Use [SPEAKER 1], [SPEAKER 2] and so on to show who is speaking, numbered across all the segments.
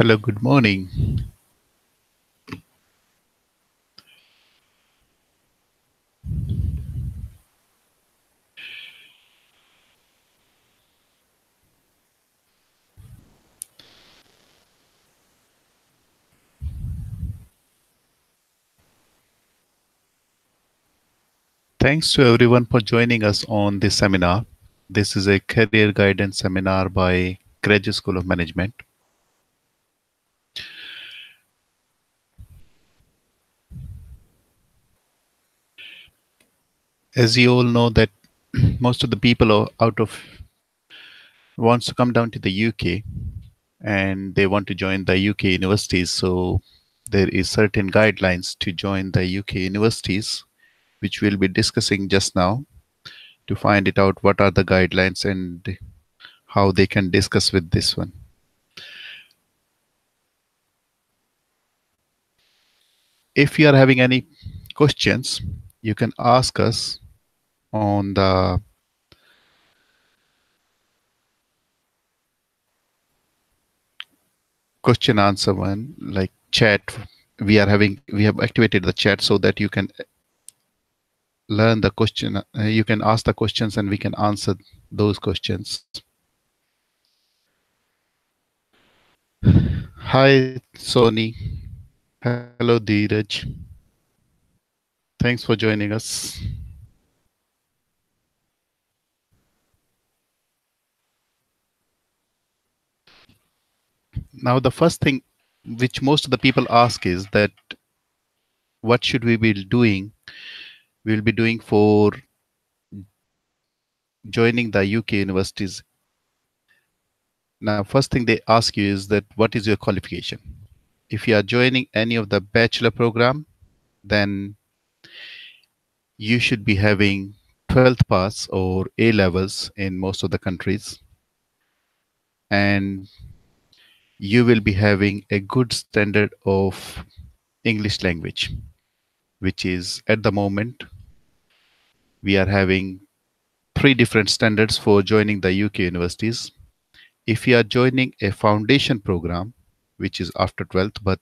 [SPEAKER 1] Hello, good morning. Thanks to everyone for joining us on this seminar. This is a career guidance seminar by Graduate School of Management. As you all know that most of the people are out of wants to come down to the UK and they want to join the UK universities. So there is certain guidelines to join the UK universities, which we'll be discussing just now to find it out what are the guidelines and how they can discuss with this one. If you are having any questions, you can ask us on the question answer one, like chat. We have activated the chat so that you can learn the question. You can ask the questions and we can answer those questions. Hi, Sony. Hello, Dheeraj. Thanks for joining us. Now, the first thing which most of the people ask is that what should we be doing? We'll be doing for joining the UK universities. Now, first thing they ask you is that what is your qualification? If you are joining any of the bachelor program, then you should be having 12th pass or A levels in most of the countries. And you will be having a good standard of English language, which is at the moment, we are having 3 different standards for joining the UK universities. If you are joining a foundation program, which is after 12th, but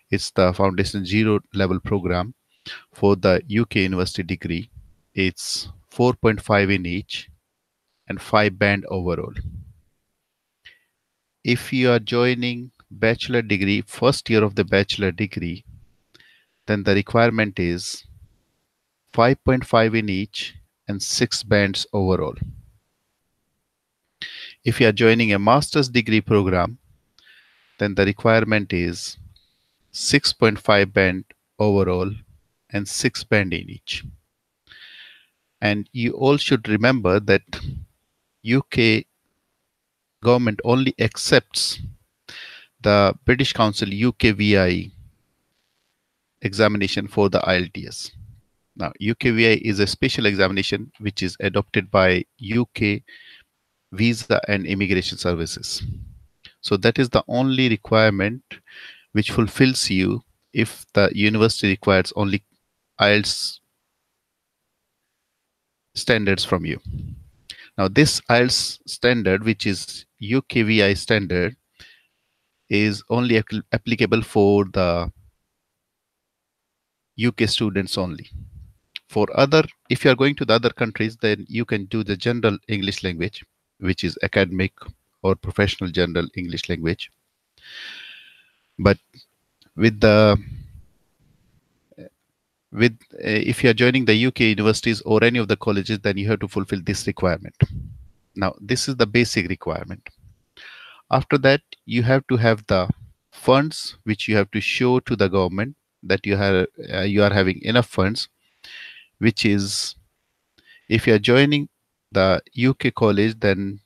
[SPEAKER 1] it's the foundation 0 level program for the UK university degree, it's 4.5 in each and 5 band overall. If you are joining bachelor degree, first year of the bachelor degree, then the requirement is 5.5 in each and 6 bands overall. If you are joining a master's degree program, then the requirement is 6.5 band overall and 6 band in each. And you all should remember that UK government only accepts the British Council UKVI examination for the IELTS. Now, UKVI is a special examination which is adopted by UK Visa and Immigration Services. So that is the only requirement which fulfills you if the university requires only IELTS standards from you. Now, this IELTS standard, which is UKVI standard, is only applicable for the UK students only. For other, if you are going to the other countries, then you can do the general English language, which is academic or professional general English language. But with the if you are joining the UK universities or any of the colleges, then you have to fulfill this requirement. Now, this is the basic requirement. After that, you have to have the funds which you have to show to the government that you are having enough funds, which is, if you are joining the UK college, then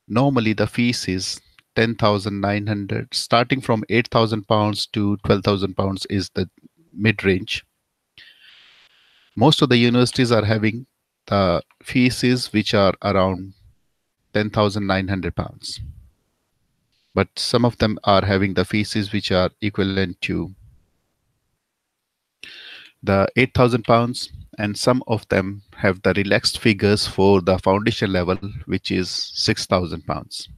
[SPEAKER 1] normally the fees is 10,900, starting from £8,000 to £12,000 is the mid-range. Most of the universities are having the fees which are around £10,900. But some of them are having the fees which are equivalent to the £8,000, and some of them have the relaxed figures for the foundation level, which is £6,000.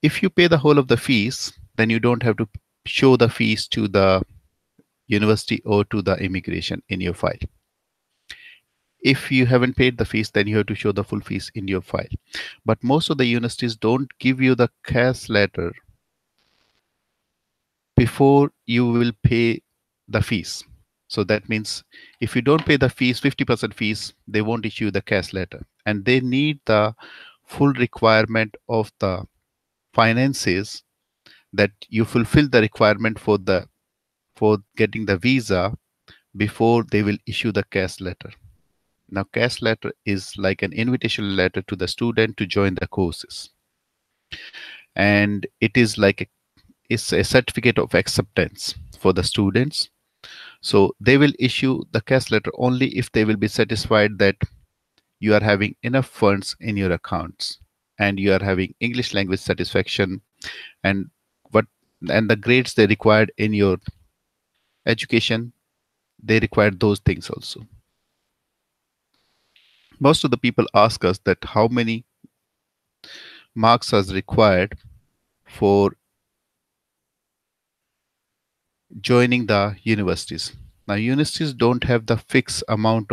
[SPEAKER 1] If you pay the whole of the fees, then you don't have to show the fees to the university or to the immigration in your file. If you haven't paid the fees, then you have to show the full fees in your file. But most of the universities don't give you the cash letter before you will pay the fees. So that means if you don't pay the fees, 50% fees, they won't issue the cash letter. And they need the full requirement of the finances, that you fulfill the requirement for getting the visa before they will issue the cash letter. Now, cash letter is like an invitation letter to the student to join the courses, and it is like it's a certificate of acceptance for the students. So they will issue the cash letter only if they will be satisfied that you are having enough funds in your accounts and you are having English language satisfaction, and what and the grades they required in your education, they require those things also. Most of the people ask us that how many marks are required for joining the universities. Now, universities don't have the fixed amount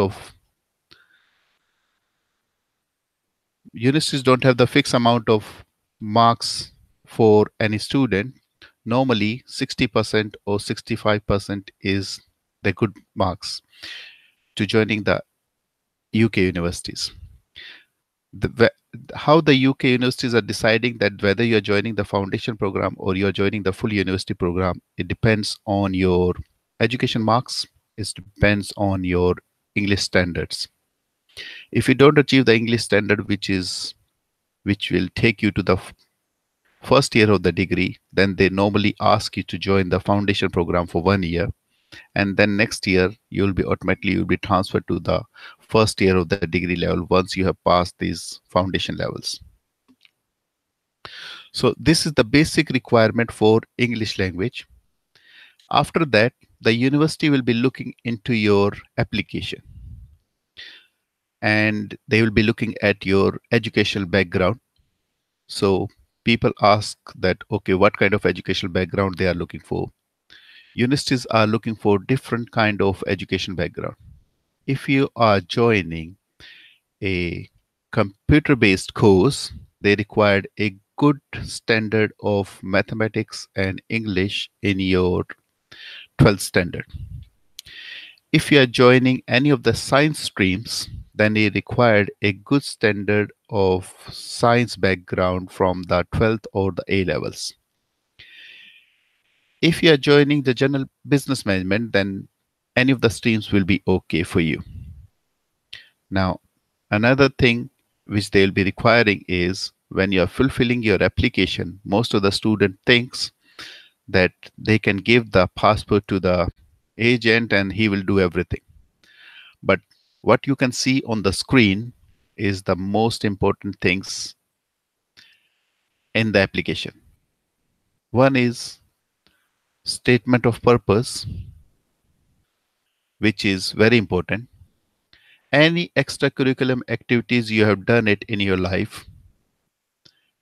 [SPEAKER 1] of marks for any student. Normally, 60% or 65% is the good marks to joining the UK universities. How the UK universities are deciding that whether you're joining the foundation program or you're joining the full university program, it depends on your education marks. It depends on your English standards. If you don't achieve the English standard, which will take you to the first year of the degree, then they normally ask you to join the foundation program for 1 year, and then next year you'll be transferred to the first year of the degree level once you have passed these foundation levels. So this is the basic requirement for English language. After that, the university will be looking into your application, and they will be looking at your educational background. So people ask that, okay, what kind of educational background they are looking for. Universities are looking for different kind of education background. If you are joining a computer-based course, they required a good standard of mathematics and English in your 12th standard. If you are joining any of the science streams, then they required a good standard of science background from the 12th or the A levels. If you are joining the general business management, then any of the streams will be okay for you. Now, another thing which they'll be requiring is when you're fulfilling your application, most of the student thinks that they can give the passport to the agent and he will do everything. But what you can see on the screen is the most important things in the application. One is statement of purpose, which is very important. Any extracurricular activities you have done it in your life,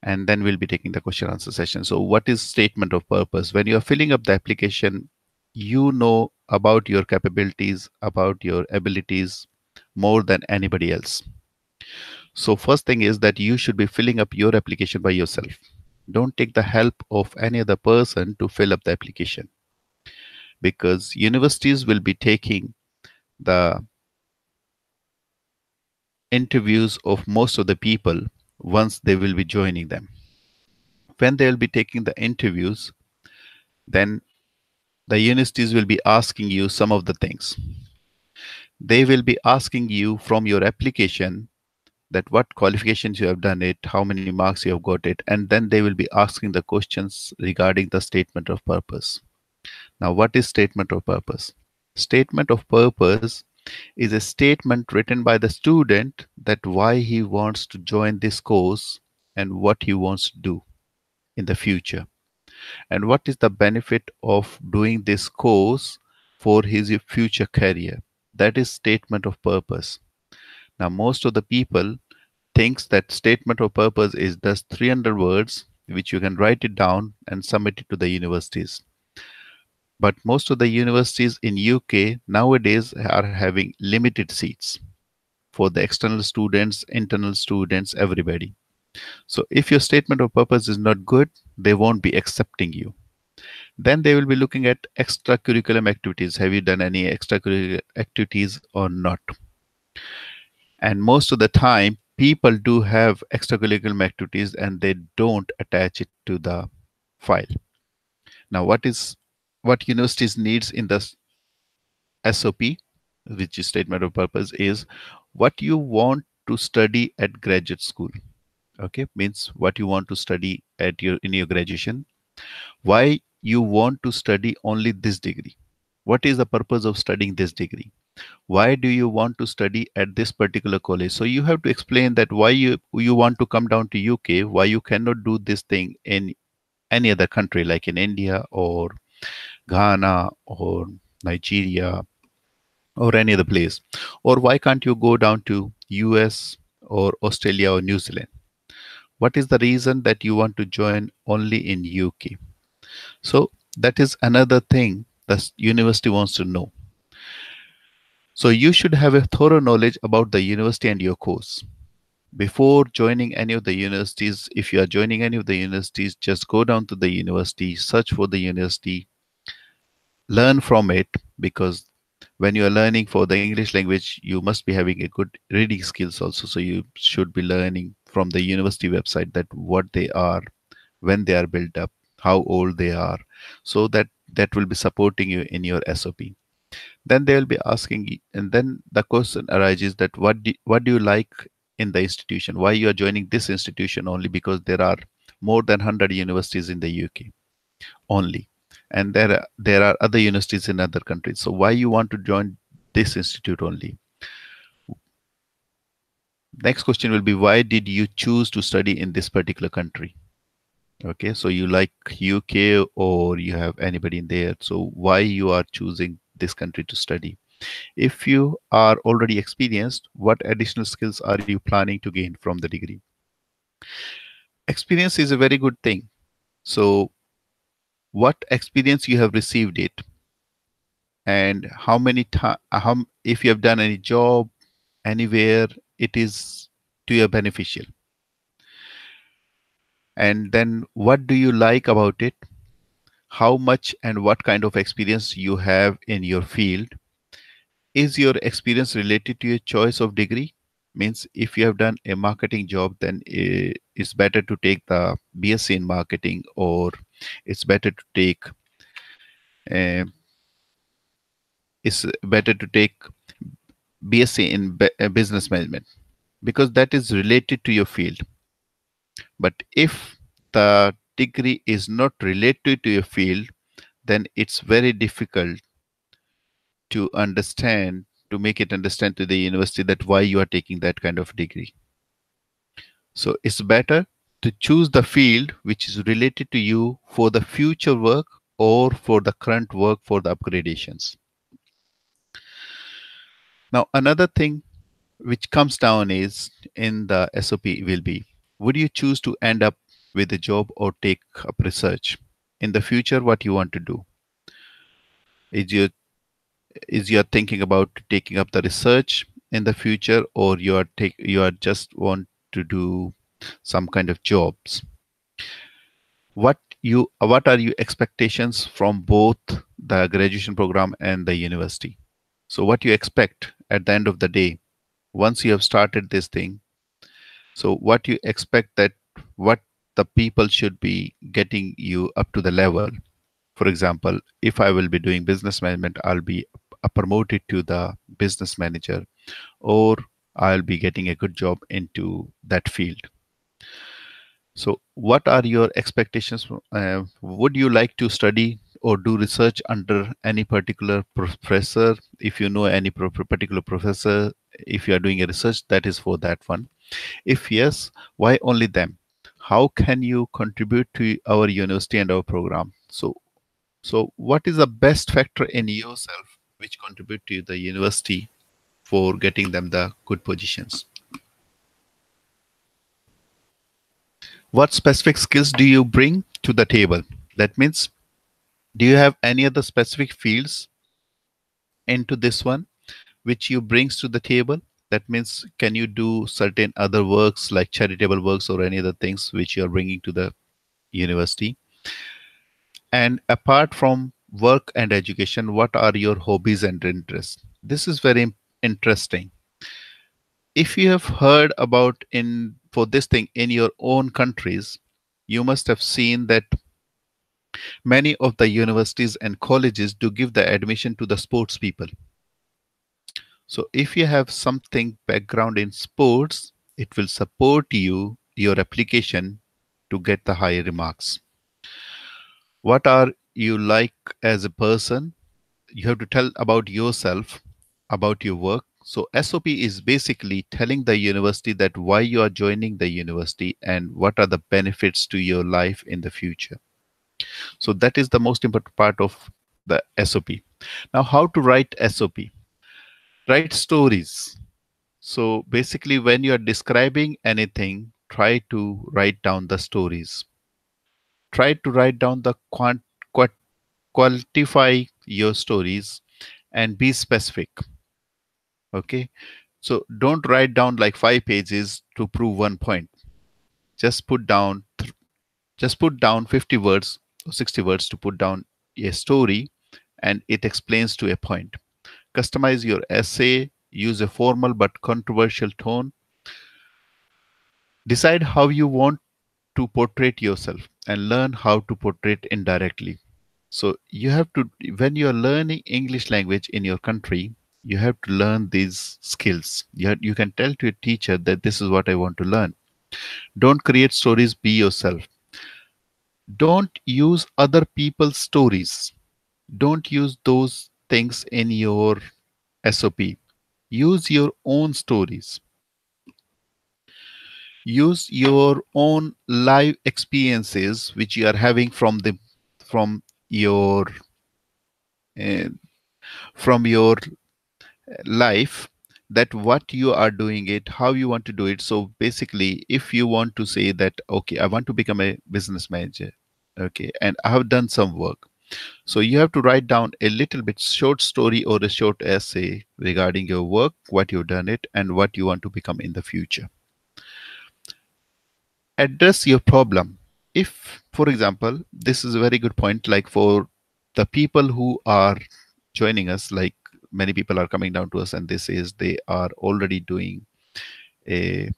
[SPEAKER 1] and then we'll be taking the question answer session. So what is statement of purpose? When you're filling up the application, you know about your capabilities, about your abilities more than anybody else. So first thing is that you should be filling up your application by yourself. Don't take the help of any other person to fill up the application, because universities will be taking the interviews of most of the people once they will be joining them. When they will be taking the interviews, then the universities will be asking you some of the things. They will be asking you from your application that what qualifications you have done it, how many marks you have got it, and then they will be asking the questions regarding the statement of purpose. Now, what is statement of purpose? Statement of purpose is a statement written by the student that why he wants to join this course and what he wants to do in the future, and what is the benefit of doing this course for his future career. That is statement of purpose. Now, most of the people thinks that statement of purpose is just 300 words which you can write it down and submit it to the universities. But most of the universities in UK nowadays are having limited seats for the external students, internal students, everybody. So if your statement of purpose is not good, they won't be accepting you. Then they will be looking at extracurriculum activities. Have you done any extracurricular activities or not? And most of the time, people do have extracurriculum activities and they don't attach it to the file. Now, what universities needs in the SOP, which is statement of purpose, is what you want to study at graduate school. Okay, means what you want to study at your in your graduation. Why you want to study only this degree? What is the purpose of studying this degree? Why do you want to study at this particular college? So you have to explain that why you want to come down to UK, why you cannot do this thing in any other country like in India or Ghana or Nigeria or any other place, or why can't you go down to US or Australia or New Zealand? What is the reason that you want to join only in UK? So that is another thing the university wants to know. So you should have a thorough knowledge about the university and your course. Before joining any of the universities, if you are joining any of the universities, just go down to the university, search for the university, learn from it, because when you are learning for the English language, you must be having a good reading skills also. So you should be learning from the university website that what they are, when they are built up, how old they are, so that that will be supporting you in your SOP. Then they will be asking, and then the question arises that what do you like in the institution? Why you are joining this institution only? Because there are more than 100 universities in the UK only, and there are other universities in other countries. So why you want to join this institute only? Next question will be, why did you choose to study in this particular country? Okay, so you like UK or you have anybody in there. So why you are choosing this country to study? If you are already experienced, what additional skills are you planning to gain from the degree? Experience is a very good thing. So what experience you have received it, and how many time, how, if you have done any job anywhere, it is to your beneficial. And then what do you like about it? How much and what kind of experience you have in your field? Is your experience related to your choice of degree? Means if you have done a marketing job, then it's better to take the BSc in marketing, or it's better to take uh, it's better to take BSc in business management, because that is related to your field. But if the degree is not related to your field, then it's very difficult to understand, to make it understand to the university that why you are taking that kind of degree. So it's better to choose the field which is related to you for the future work or for the current work for the upgradations. Now, another thing which comes down is in the SOP will be, would you choose to end up with a job or take up research? In the future, what you want to do? Is you is you're thinking about taking up the research in the future, or you are just want to do some kind of jobs? What are your expectations from both the graduation program and the university? So what you expect at the end of the day, once you have started this thing, so what you expect that what the people should be getting you up to the level. For example, if I will be doing business management, I'll be promoted to the business manager, or I'll be getting a good job into that field. So, what are your expectations? Would you like to study or do research under any particular professor? If you know any particular professor, if you are doing a research, that is for that one. If yes, why only them? How can you contribute to our university and our program? So what is the best factor in yourself which contribute to the university for getting them the good positions? What specific skills do you bring to the table? That means, do you have any other specific fields into this one which you brings to the table? That means, can you do certain other works like charitable works or any other things which you are bringing to the university? And apart from work and education, what are your hobbies and interests? This is very interesting. If you have heard about in for this thing in your own countries, you must have seen that many of the universities and colleges do give the admission to the sports people. So if you have something background in sports, it will support you, your application to get the higher remarks. What are you like as a person? You have to tell about yourself, about your work. So SOP is basically telling the university that why you are joining the university and what are the benefits to your life in the future. So that is the most important part of the SOP. Now, how to write SOP? Write stories. So basically, when you are describing anything, try to write down the stories. Try to write down the quantify your stories and be specific. Okay. So don't write down like 5 pages to prove one point. Just put down just put down 50 words or 60 words to put down a story and it explains to a point. Customize your essay, use a formal but controversial tone. Decide how you want to portray yourself and learn how to portray it indirectly. So you have to, when you are learning English language in your country, you have to learn these skills. You can tell to a teacher that this is what I want to learn. Don't create stories, be yourself. Don't use other people's stories. Don't use those things in your SOP. Use your own stories. Use your own live experiences which you are having from your uh, from your life, that what you are doing it, how you want to do it. So basically, if you want to say that, okay, I want to become a business manager, okay, and I have done some work. So you have to write down a little bit short story or a short essay regarding your work, what you've done it, and what you want to become in the future. Address your problem. If, for example, this is a very good point, like for the people who are joining us, like many people are coming down to us and this is they are already doing a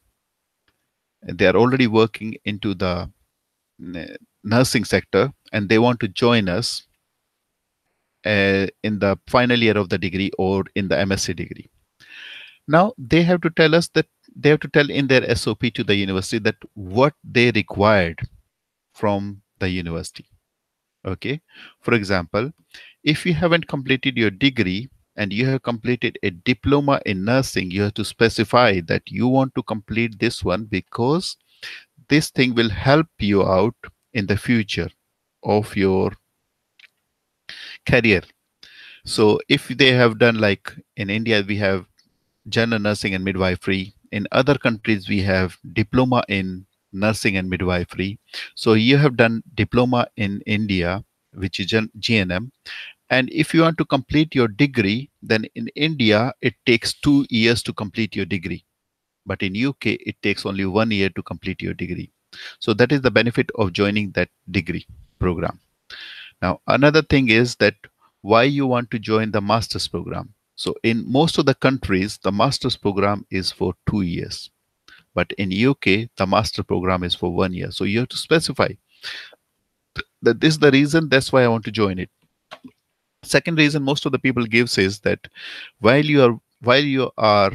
[SPEAKER 1] they are already working into the nursing sector and they want to join us in the final year of the degree or in the MSc degree. Now they have to tell us that they have to tell in their SOP to the university that what they required from the university. Okay. For example, if you haven't completed your degree and you have completed a diploma in nursing, you have to specify that you want to complete this one because this thing will help you out in the future of your career. So if they have done, like in India, we have general nursing and midwifery. In other countries, we have diploma in nursing and midwifery. So you have done diploma in India, which is GNM. And if you want to complete your degree, then in India, it takes 2 years to complete your degree. But in UK, it takes only 1 year to complete your degree. So that is the benefit of joining that degree program. Now, another thing is that why you want to join the master's program. So in most of the countries, the master's program is for 2 years. But in UK, the master program is for 1 year. So you have to specify that this is the reason, that's why I want to join it. Second reason most of the people gives is that while you are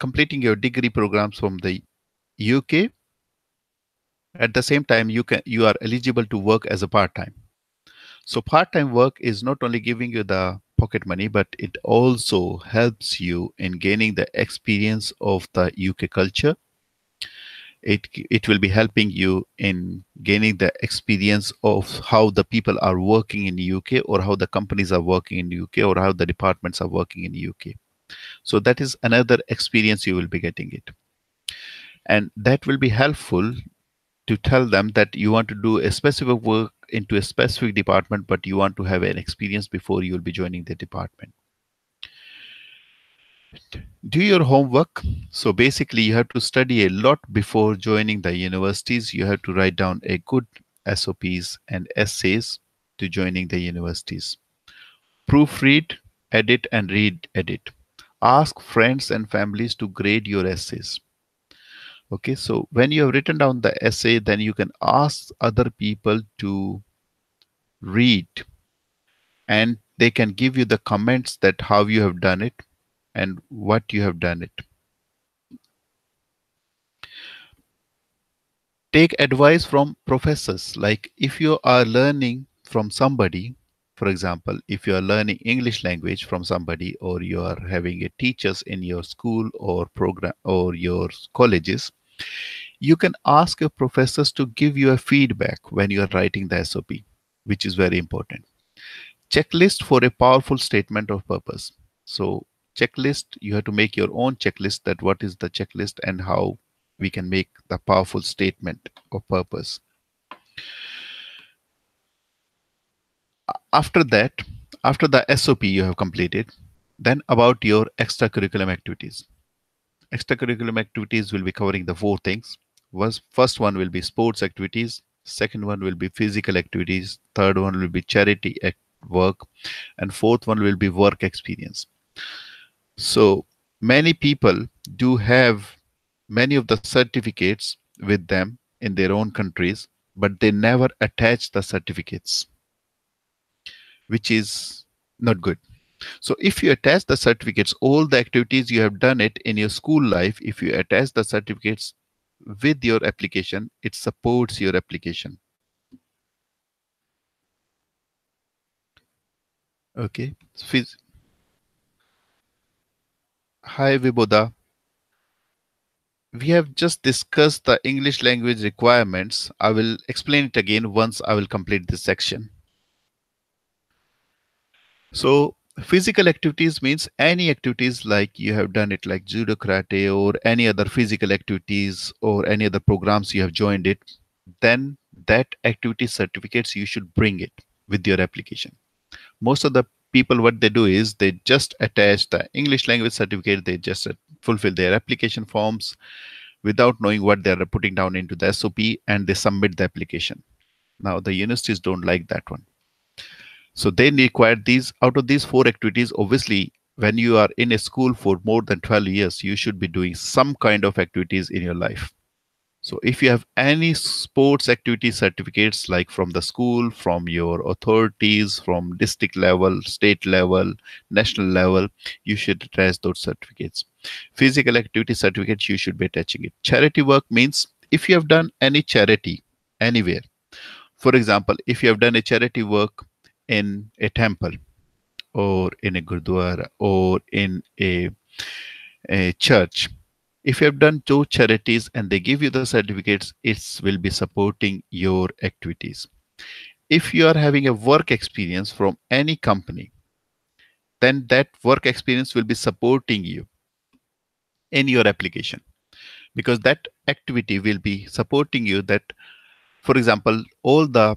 [SPEAKER 1] completing your degree programs from the UK, at the same time you are eligible to work as a part-time. So part-time work is not only giving you the pocket money, but it also helps you in gaining the experience of the UK culture. It will be helping you in gaining the experience of how the people are working in the UK, or how the companies are working in the UK, or how the departments are working in the UK. So that is another experience you will be getting it. And that will be helpful to tell them that you want to do a specific work into a specific department, but you want to have an experience before you'll be joining the department. Do your homework. So basically, you have to study a lot before joining the universities. You have to write down a good SOPs and essays to joining the universities. Proofread, edit, and read edit. Ask friends and families to grade your essays. Okay, so when you have written down the essay, then you can ask other people to read, and they can give you the comments that how you have done it and what you have done it. Take advice from professors. Like if you are learning from somebody, for example, if you are learning English language from somebody, or you are having a teachers in your school or program or your colleges, you can ask your professors to give you a feedback when you are writing the SOP, which is very important. Checklist for a powerful statement of purpose. So checklist, you have to make your own checklist, that what is the checklist and how we can make the powerful statement of purpose. After that, after the SOP you have completed, then about your extracurriculum activities. Extracurriculum activities will be covering the four things. First one will be sports activities, second one will be physical activities, third one will be charity work, and fourth one will be work experience. So many people do have many of the certificates with them in their own countries, but they never attach the certificates, which is not good. So if you attach the certificates, all the activities you have done it in your school life, if you attach the certificates with your application, it supports your application. Okay. Hi, Viboda. We have just discussed the English language requirements. I will explain it again once I will complete this section. So physical activities means any activities like you have done it, like judo, karate, or any other physical activities or any other programs you have joined it, then that activity certificates you should bring it with your application. Most of the people, what they do is they just attach the English language certificate, they just fulfill their application forms without knowing what they are putting down into the SOP, and they submit the application. Now the universities don't like that one. So they require these. Out of these four activities, obviously, when you are in a school for more than 12 years, you should be doing some kind of activities in your life. So if you have any sports activity certificates, like from the school, from your authorities, from district level, state level, national level, you should attach those certificates. Physical activity certificates, you should be attaching it. Charity work means if you have done any charity anywhere. For example, if you have done a charity work in a temple or in a gurdwara or in a church, if you have done two charities and they give you the certificates, it will be supporting your activities. If you are having a work experience from any company, then that work experience will be supporting you in your application, because that activity will be supporting you. That, for example, all the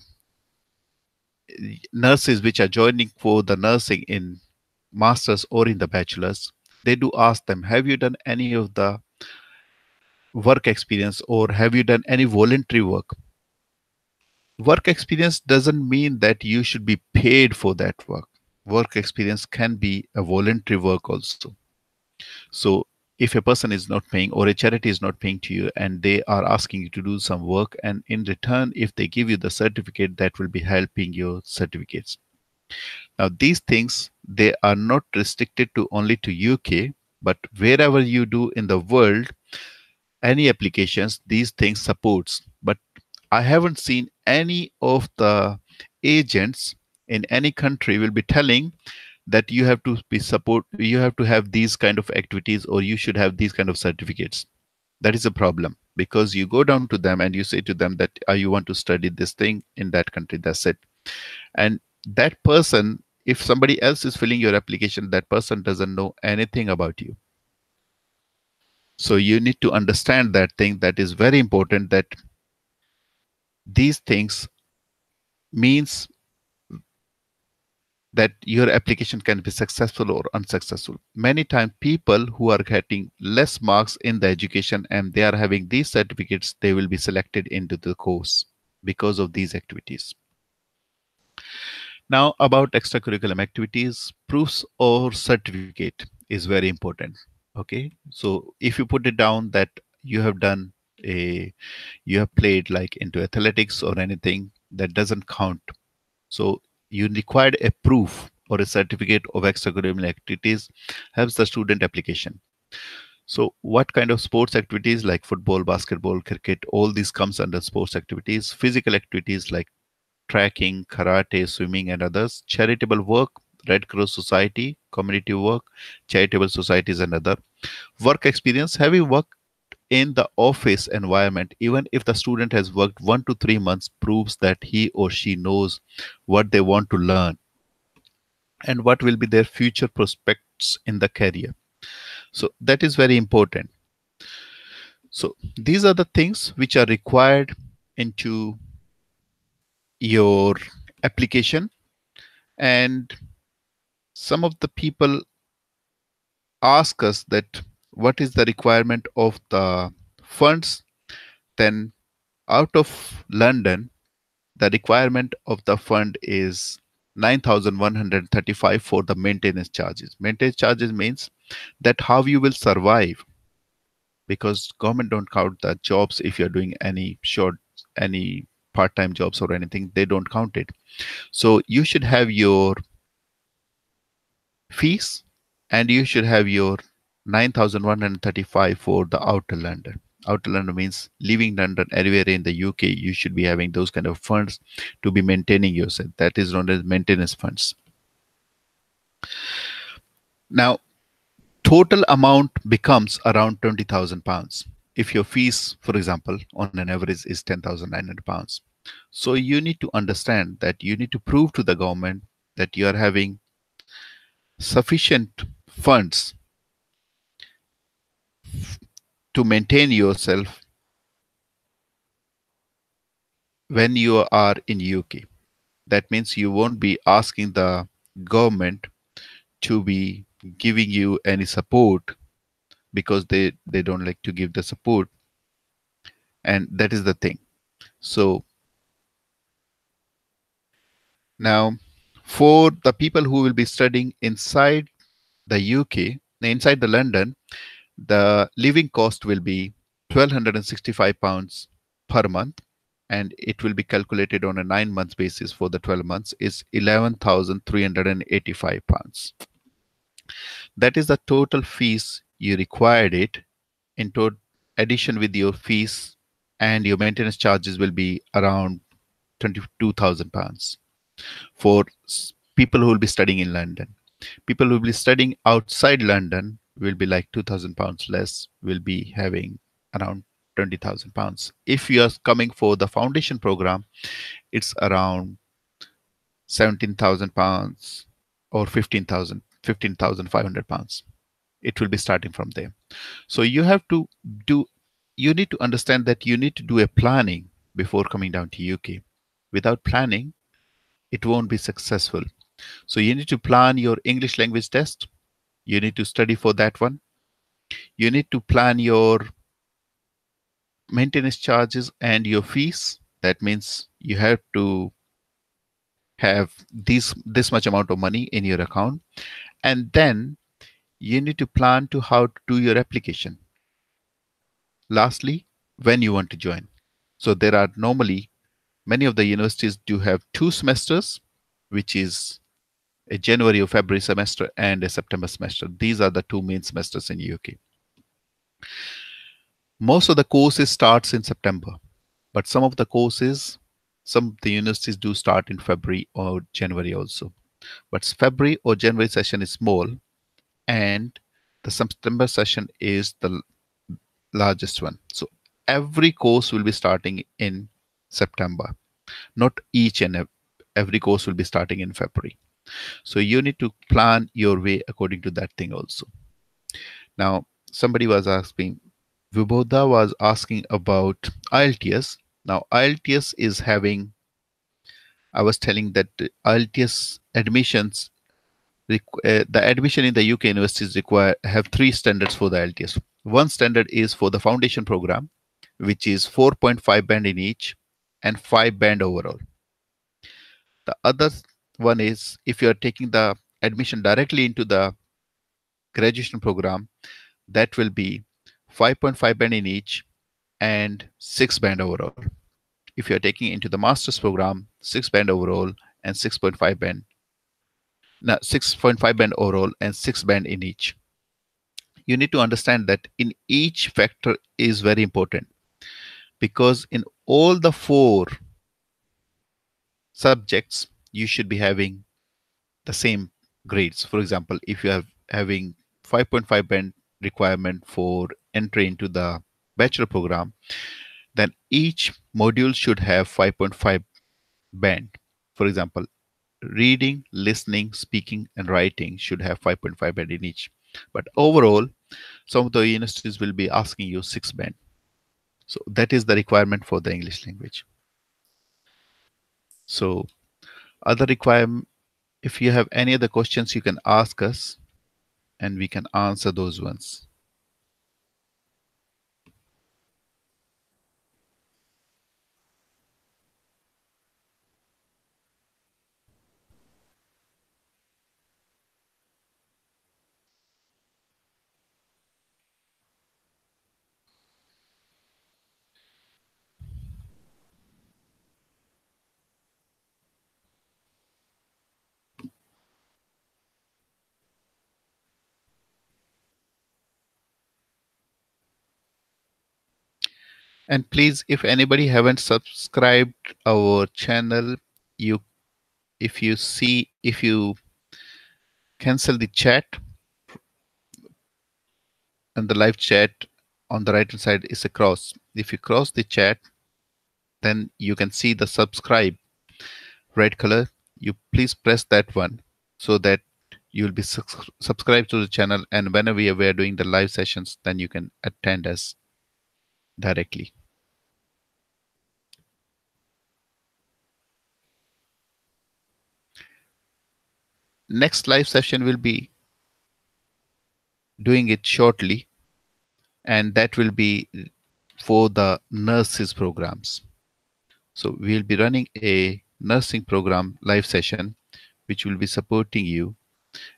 [SPEAKER 1] nurses which are joining for the nursing in masters or in the bachelors, they do ask them, have you done any of the work experience or have you done any voluntary work? Work experience doesn't mean that you should be paid for that work. Work experience can be a voluntary work also. So if a person is not paying or a charity is not paying to you and they are asking you to do some work, and in return, if they give you the certificate, that will be helping your certificates. Now, these things, they are not restricted to only to UK, but wherever you do in the world, any applications, these things supports. But I haven't seen any of the agents in any country will be telling that you have to be support, you have to have these kind of activities or you should have these kind of certificates. That is a problem, because you go down to them and you say to them that you want to study this thing in that country, that's it. And that person, if somebody else is filling your application, that person doesn't know anything about you. So you need to understand that thing. That is very important, that these things means that your application can be successful or unsuccessful. Many times people who are getting less marks in the education and they are having these certificates, they will be selected into the course because of these activities. Now about extracurriculum activities, proofs or certificate is very important. Okay, so if you put it down that you have done a, you have played like into athletics or anything, that doesn't count. So you required a proof or a certificate of extracurricular activities helps the student application. So what kind of sports activities like football, basketball, cricket, all these comes under sports activities. Physical activities like tracking, karate, swimming, and others. Charitable work, Red Cross Society, community work, charitable societies, and other. Work experience, having worked in the office environment, even if the student has worked 1 to 3 months, proves that he or she knows what they want to learn and what will be their future prospects in the career. So that is very important. So these are the things which are required into your application. And some of the people ask us that what is the requirement of the funds. Then out of London, the requirement of the fund is 9,135 for the maintenance charges. Maintenance charges means that how you will survive, because government don't count the jobs. If you're doing any short, any part-time jobs or anything, they don't count it. So you should have your fees and you should have your 9,135 for the outer London. Outer London means leaving London anywhere in the UK. You should be having those kind of funds to be maintaining yourself. That is known as maintenance funds. Now, total amount becomes around £20,000 if your fees, for example, on an average is £10,900. So you need to understand that you need to prove to the government that you are having sufficient funds to maintain yourself when you are in UK. That means you won't be asking the government to be giving you any support because they don't like to give the support. And that is the thing. So now for the people who will be studying inside the UK, inside the London, the living cost will be £1,265 per month, and it will be calculated on a 9 month basis. For the 12 months is £11,385. That is the total fees you required it. In addition with your fees and your maintenance charges will be around £22,000 for people who will be studying in London. People who will be studying outside London will be like £2,000 less, will be having around £20,000. If you are coming for the foundation program, it's around £17,000 or £15,500. It will be starting from there. So you have to do, you need to understand that you need to do a planning before coming down to UK. Without planning, it won't be successful. So you need to plan your English language test. You need to study for that one. You need to plan your maintenance charges and your fees. That means you have to have this much amount of money in your account. And then you need to plan to how to do your application. Lastly, when you want to join. So there are normally, many of the universities do have 2 semesters, which is a January or February semester and a September semester. These are the 2 main semesters in UK. Most of the courses starts in September, but some of the courses, some of the universities do start in February or January also. But February or January session is small, and the September session is the largest one. So every course will be starting in September. Not each and every course will be starting in February. So you need to plan your way according to that thing also. Now, somebody was asking Vibodha was asking about IELTS. Now, IELTS is having, I was telling that the IELTS admissions, the admission in the UK universities require have three standards for the IELTS. One standard is for the foundation program, which is 4.5 band in each and 5 band overall. The other one is if you are taking the admission directly into the graduation program, that will be 5.5 band in each and 6 band overall. If you are taking into the master's program, 6 band overall and 6.5 band, no, 6.5 band overall and 6 band in each. You need to understand that in each factor is very important, because in all the four subjects you should be having the same grades. For example, if you have having 5.5 band requirement for entry into the bachelor program, then each module should have 5.5 band. For example, reading, listening, speaking, and writing should have 5.5 band in each. But overall, some of the universities will be asking you 6 band. So that is the requirement for the English language. So other requirement, if you have any other questions, you can ask us and we can answer those ones. And please, if anybody haven't subscribed our channel, you if you cancel the chat, and the live chat on the right hand side is a cross. If you cross the chat, then you can see the subscribe red color. You please press that one so that you'll be subscribed to the channel, and whenever we are doing the live sessions, then you can attend us directly. Next live session will be doing it shortly, and that will be for the nurses programs. So we'll be running a nursing program live session, which will be supporting you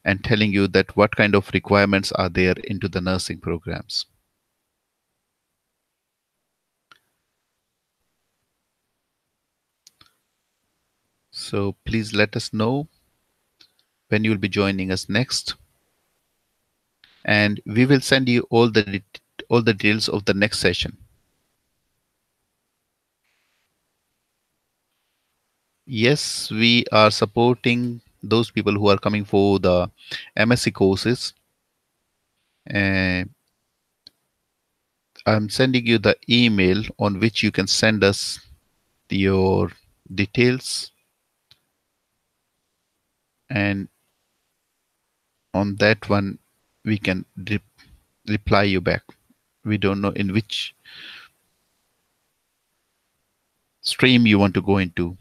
[SPEAKER 1] and telling you that what kind of requirements are there into the nursing programs. So please let us know when you will be joining us next, and we will send you all the details of the next session. Yes, we are supporting those people who are coming for the MSc courses. I'm sending you the email on which you can send us your details, and on that one we can reply you back. We don't know in which stream you want to go into.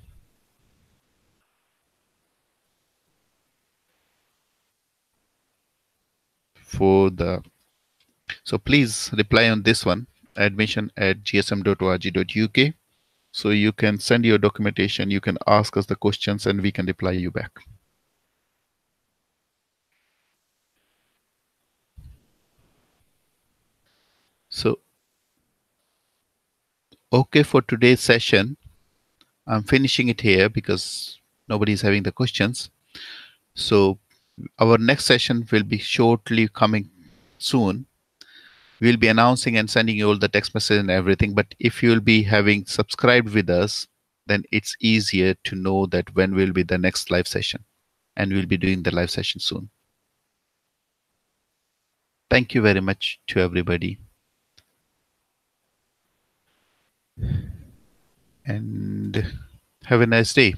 [SPEAKER 1] So please reply on this one, admission@gsm.org.uk. So you can send your documentation, you can ask us the questions, and we can reply you back. So, okay, for today's session, I'm finishing it here because nobody's having the questions. So our next session will be shortly coming soon. We'll be announcing and sending you all the text message and everything. But if you'll be having subscribed with us, then it's easier to know that when will be the next live session. And we'll be doing the live session soon. Thank you very much to everybody. And have a nice day.